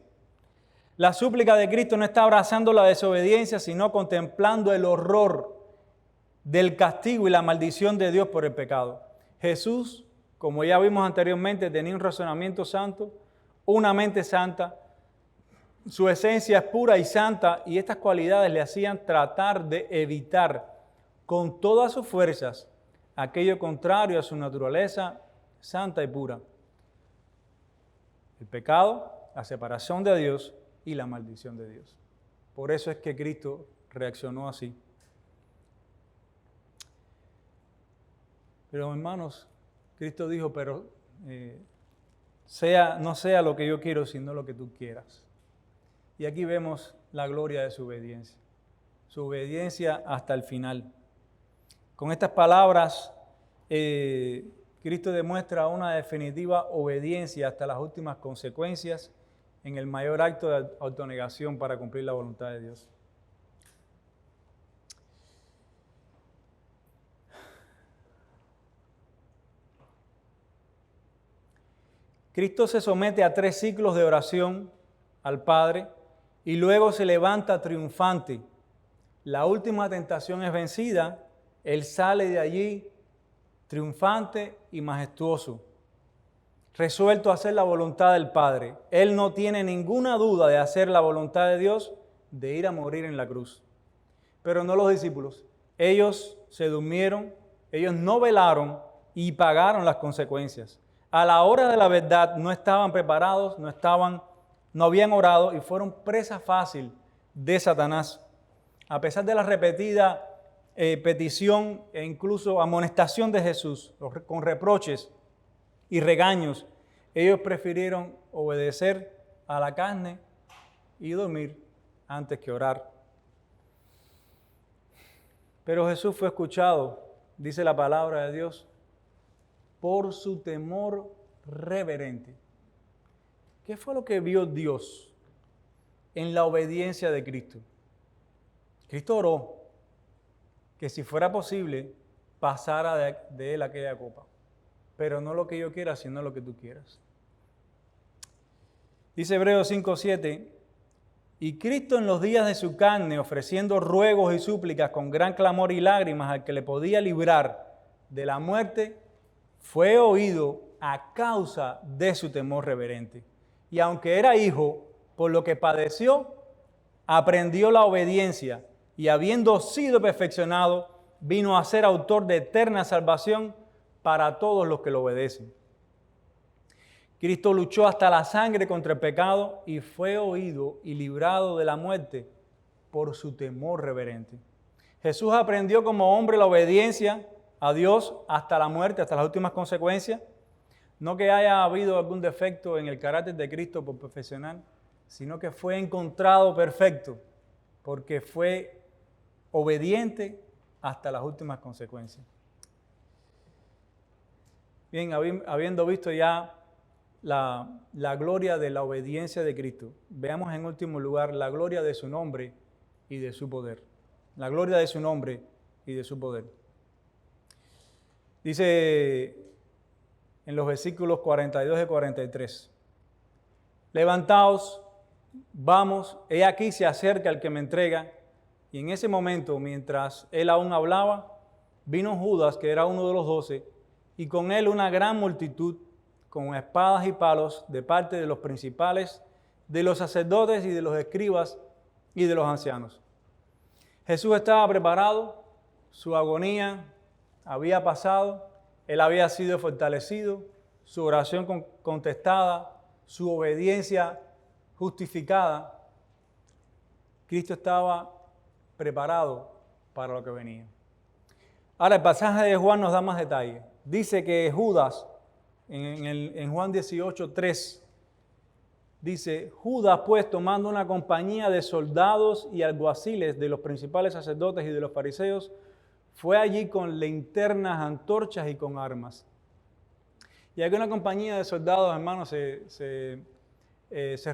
La súplica de Cristo no está abrazando la desobediencia, sino contemplando el horror del castigo y la maldición de Dios por el pecado. Jesús, como ya vimos anteriormente, tenía un razonamiento santo, una mente santa, su esencia es pura y santa, y estas cualidades le hacían tratar de evitar con todas sus fuerzas aquello contrario a su naturaleza santa y pura. El pecado, la separación de Dios y la maldición de Dios. Por eso es que Cristo reaccionó así. Pero hermanos, Cristo dijo, pero no sea lo que yo quiero, sino lo que tú quieras. Y aquí vemos la gloria de su obediencia hasta el final. Con estas palabras, Cristo demuestra una definitiva obediencia hasta las últimas consecuencias en el mayor acto de autonegación para cumplir la voluntad de Dios. Cristo se somete a 3 ciclos de oración al Padre y luego se levanta triunfante. La última tentación es vencida, Él sale de allí triunfante y majestuoso, resuelto a hacer la voluntad del Padre. Él no tiene ninguna duda de hacer la voluntad de Dios, de ir a morir en la cruz. Pero no los discípulos. Ellos se durmieron, ellos no velaron y pagaron las consecuencias. A la hora de la verdad no estaban preparados, no habían orado y fueron presa fácil de Satanás. A pesar de la repetida petición e incluso amonestación de Jesús, con reproches y regaños, Ellos prefirieron obedecer a la carne y dormir antes que orar. Pero Jesús fue escuchado, dice la palabra de Dios, por su temor reverente. ¿Qué fue lo que vio Dios en la obediencia de Cristo? Cristo oró que si fuera posible pasara de él aquella copa, pero no lo que yo quiera, sino lo que tú quieras. Dice Hebreos 5:7, y Cristo en los días de su carne, ofreciendo ruegos y súplicas con gran clamor y lágrimas al que le podía librar de la muerte, fue oído a causa de su temor reverente. Y aunque era hijo, por lo que padeció, aprendió la obediencia y habiendo sido perfeccionado, vino a ser autor de eterna salvación para todos los que lo obedecen. Cristo luchó hasta la sangre contra el pecado y fue oído y librado de la muerte por su temor reverente. Jesús aprendió como hombre la obediencia a Dios hasta la muerte, hasta las últimas consecuencias. No que haya habido algún defecto en el carácter de Cristo por perfeccionar, sino que fue encontrado perfecto porque fue obediente hasta las últimas consecuencias. Bien, habiendo visto ya la gloria de la obediencia de Cristo, veamos en último lugar la gloria de su nombre y de su poder. La gloria de su nombre y de su poder. Dice en los versículos 42 y 43, levantaos, vamos, he aquí se acerca el que me entrega. Y en ese momento, mientras él aún hablaba, vino Judas, que era uno de los 12, y con él una gran multitud, con espadas y palos, de parte de los principales, de los sacerdotes y de los escribas y de los ancianos. Jesús estaba preparado, su agonía había pasado, él había sido fortalecido, su oración contestada, su obediencia justificada. Cristo estaba preparado para lo que venía. Ahora el pasaje de Juan nos da más detalles. Dice que Judas, en Juan 18:3, dice, Judas pues tomando una compañía de soldados y alguaciles de los principales sacerdotes y de los fariseos, fue allí con linternas, antorchas y con armas. Y aquí una compañía de soldados, hermanos, se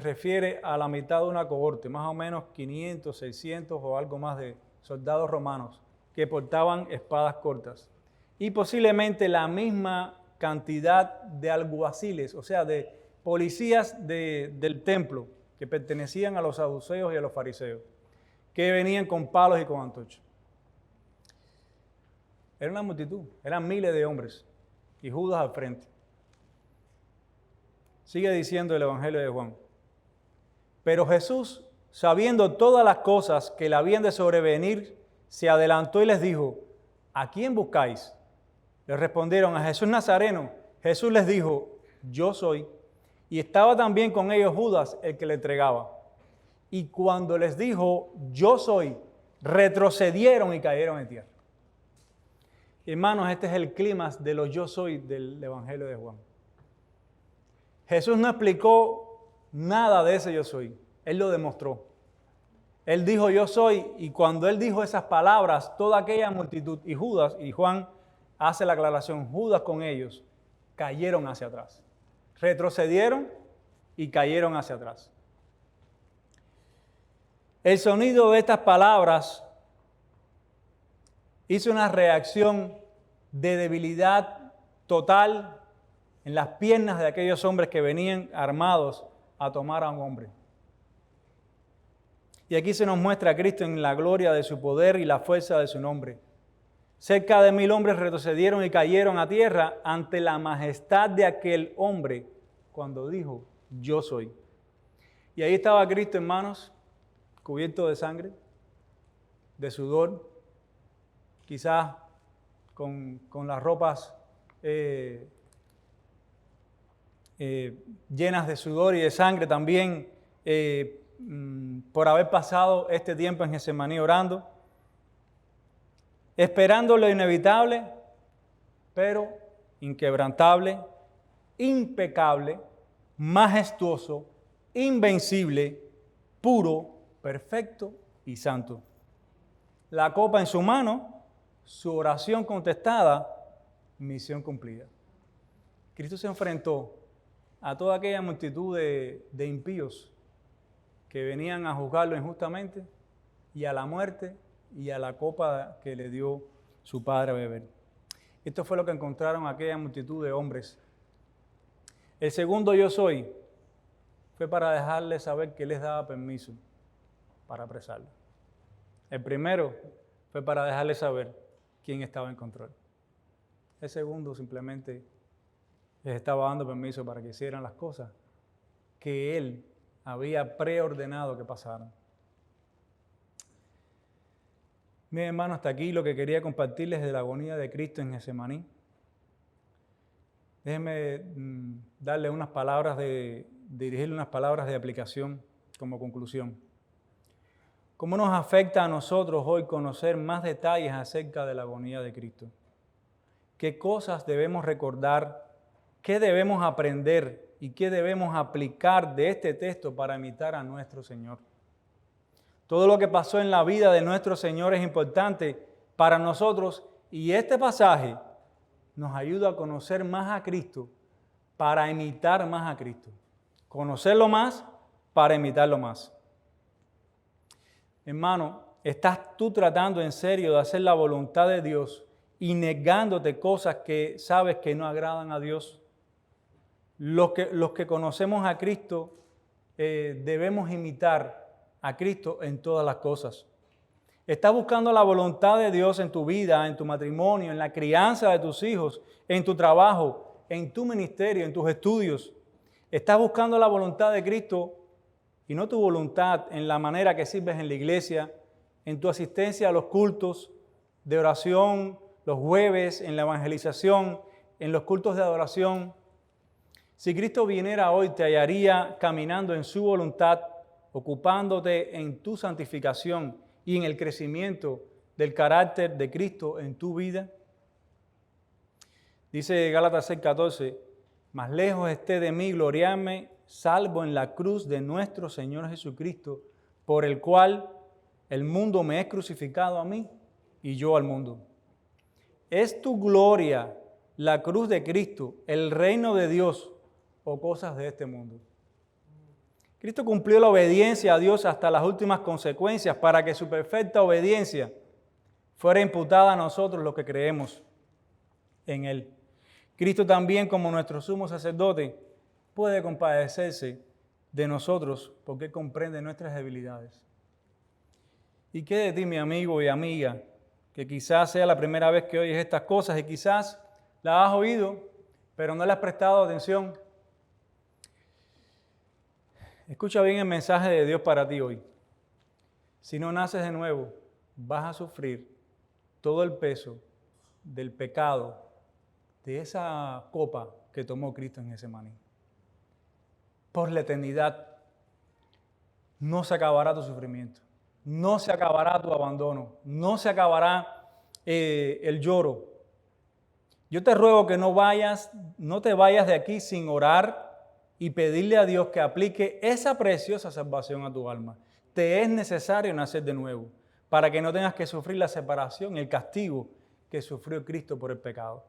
refiere a la mitad de una cohorte, más o menos 500, 600 o algo más de soldados romanos que portaban espadas cortas. Y posiblemente la misma cantidad de alguaciles, o sea, de policías del templo que pertenecían a los saduceos y a los fariseos, que venían con palos y con antorchas. Era una multitud, eran miles de hombres y Judas al frente. Sigue diciendo el Evangelio de Juan. Pero Jesús, sabiendo todas las cosas que le habían de sobrevenir, se adelantó y les dijo, ¿a quién buscáis? Le respondieron, a Jesús Nazareno. Jesús les dijo, yo soy. Y estaba también con ellos Judas, el que le entregaba. Y cuando les dijo, yo soy, retrocedieron y cayeron en tierra. Hermanos, este es el clímax de los yo soy del Evangelio de Juan. Jesús no explicó nada de ese yo soy. Él lo demostró. Él dijo yo soy y cuando él dijo esas palabras, toda aquella multitud y Judas, y Juan hace la aclaración, Judas con ellos, cayeron hacia atrás. Retrocedieron y cayeron hacia atrás. El sonido de estas palabras hizo una reacción de debilidad total en las piernas de aquellos hombres que venían armados a tomar a un hombre. Y aquí se nos muestra a Cristo en la gloria de su poder y la fuerza de su nombre. Cerca de 1000 hombres retrocedieron y cayeron a tierra ante la majestad de aquel hombre cuando dijo, yo soy. Y ahí estaba Cristo, hermanos, cubierto de sangre, de sudor, quizás con las ropas llenas de sudor y de sangre también, por haber pasado este tiempo en Getsemaní orando, esperando lo inevitable, pero inquebrantable, impecable, majestuoso, invencible, puro, perfecto y santo. La copa en su mano, su oración contestada, misión cumplida. Cristo se enfrentó a toda aquella multitud de impíos que venían a juzgarlo injustamente y a la muerte y a la copa que le dio su padre a beber. Esto fue lo que encontraron aquella multitud de hombres. El segundo yo soy fue para dejarles saber que les daba permiso para apresarlo. El primero fue para dejarles saber quién estaba en control. El segundo simplemente les estaba dando permiso para que hicieran las cosas que él había preordenado que pasaran. Mi hermano, hasta aquí lo que quería compartirles de la agonía de Cristo en Getsemaní. Déjenme dirigirle unas palabras de aplicación como conclusión. ¿Cómo nos afecta a nosotros hoy conocer más detalles acerca de la agonía de Cristo? ¿Qué cosas debemos recordar? ¿Qué debemos aprender? ¿Y qué debemos aplicar de este texto para imitar a nuestro Señor? Todo lo que pasó en la vida de nuestro Señor es importante para nosotros y este pasaje nos ayuda a conocer más a Cristo para imitar más a Cristo. Conocerlo más para imitarlo más. Hermano, ¿estás tú tratando en serio de hacer la voluntad de Dios y negándote cosas que sabes que no agradan a Dios? Los que conocemos a Cristo debemos imitar a Cristo en todas las cosas. ¿Estás buscando la voluntad de Dios en tu vida, en tu matrimonio, en la crianza de tus hijos, en tu trabajo, en tu ministerio, en tus estudios? ¿Estás buscando la voluntad de Cristo y no tu voluntad en la manera que sirves en la iglesia, en tu asistencia a los cultos de oración, los jueves, en la evangelización, en los cultos de adoración? Si Cristo viniera hoy, te hallaría caminando en su voluntad, ocupándote en tu santificación y en el crecimiento del carácter de Cristo en tu vida. Dice Gálatas 6:14, más lejos esté de mí gloriarme, salvo en la cruz de nuestro Señor Jesucristo, por el cual el mundo me es crucificado a mí y yo al mundo. ¿Es tu gloria la cruz de Cristo, el reino de Dios o cosas de este mundo? Cristo cumplió la obediencia a Dios hasta las últimas consecuencias para que su perfecta obediencia fuera imputada a nosotros los que creemos en Él. Cristo también, como nuestro sumo sacerdote, puede compadecerse de nosotros porque comprende nuestras debilidades. ¿Y qué de ti, mi amigo y amiga, que quizás sea la primera vez que oyes estas cosas y quizás las has oído, pero no le has prestado atención? Escucha bien el mensaje de Dios para ti hoy. Si no naces de nuevo, vas a sufrir todo el peso del pecado de esa copa que tomó Cristo en Getsemaní. Por la eternidad no se acabará tu sufrimiento, no se acabará tu abandono, no se acabará el lloro. Yo te ruego que no te vayas de aquí sin orar y pedirle a Dios que aplique esa preciosa salvación a tu alma. Te es necesario nacer de nuevo para que no tengas que sufrir la separación, el castigo que sufrió Cristo por el pecado.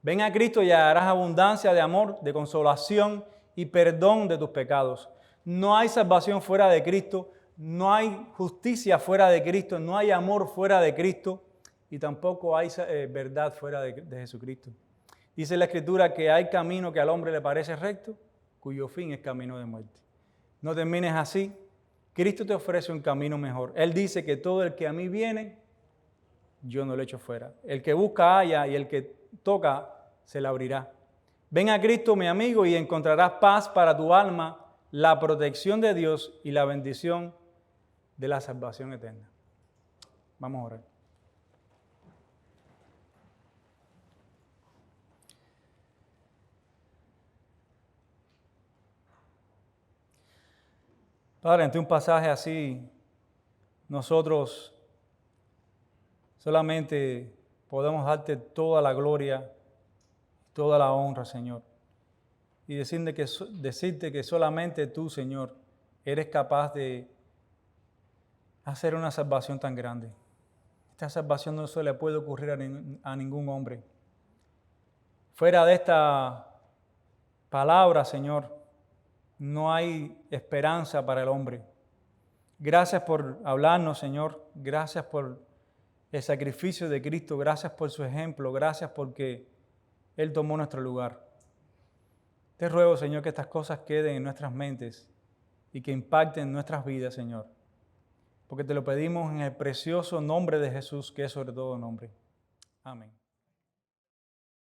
Ven a Cristo y hallarás abundancia de amor, de consolación y perdón de tus pecados. No hay salvación fuera de Cristo, no hay justicia fuera de Cristo, no hay amor fuera de Cristo y tampoco hay verdad fuera de Jesucristo. Dice la Escritura que hay camino que al hombre le parece recto, cuyo fin es camino de muerte. No termines así. Cristo te ofrece un camino mejor. Él dice que todo el que a mí viene, yo no lo echo fuera. El que busca halla y el que toca se le abrirá. Ven a Cristo, mi amigo, y encontrarás paz para tu alma, la protección de Dios y la bendición de la salvación eterna. Vamos a orar. Padre, ante un pasaje así, nosotros solamente podemos darte toda la gloria, toda la honra, Señor. y decirte que solamente tú, Señor, eres capaz de hacer una salvación tan grande. Esta salvación no se le puede ocurrir a ningún hombre. Fuera de esta palabra, Señor, no hay esperanza para el hombre. Gracias por hablarnos, Señor. Gracias por el sacrificio de Cristo. Gracias por su ejemplo. Gracias porque Él tomó nuestro lugar. Te ruego, Señor, que estas cosas queden en nuestras mentes y que impacten nuestras vidas, Señor. Porque te lo pedimos en el precioso nombre de Jesús, que es sobre todo nombre. Amén.